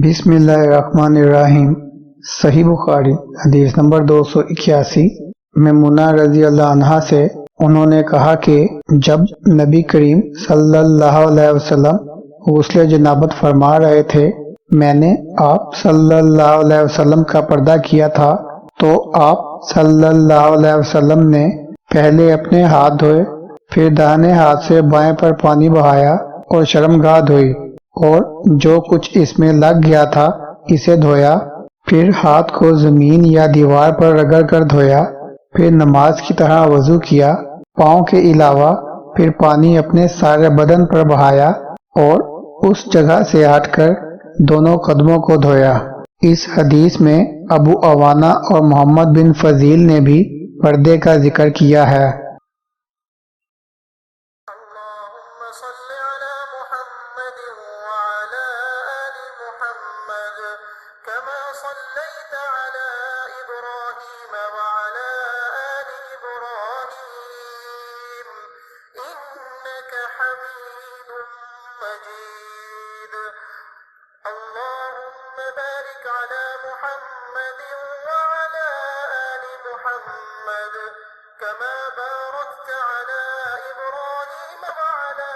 بسم اللہ الرحمن الرحیم۔ صحیح بخاری حدیث نمبر 281 میمونہ رضی اللہ عنہا سے انہوں نے کہا کہ جب نبی کریم صلی اللہ علیہ وسلم غسل جنابت فرما رہے تھے، میں نے آپ صلی اللہ علیہ وسلم کا پردہ کیا تھا، تو آپ صلی اللہ علیہ وسلم نے پہلے اپنے ہاتھ دھوئے، پھر داہنے ہاتھ سے بائیں پر پانی بہایا اور شرمگاہ دھوئی، اور جو کچھ اس میں لگ گیا تھا اسے دھویا، پھر ہاتھ کو زمین یا دیوار پر رگڑ کر دھویا، پھر نماز کی طرح وضو کیا، پاؤں کے علاوہ پھر پانی اپنے سارے بدن پر بہایا اور اس جگہ سے ہٹ کر دونوں قدموں کو دھویا۔ اس حدیث میں ابو عوانہ اور محمد بن فضیل نے بھی پردے کا ذکر کیا ہے۔ اللهم صل على محمد وعلى آل محمد كما صليت على إبراهيم وعلى آل إبراهيم إنك حميد مجيد اللهم بارك على محمد وعلى آل محمد كما باركت على إبراهيم وعلى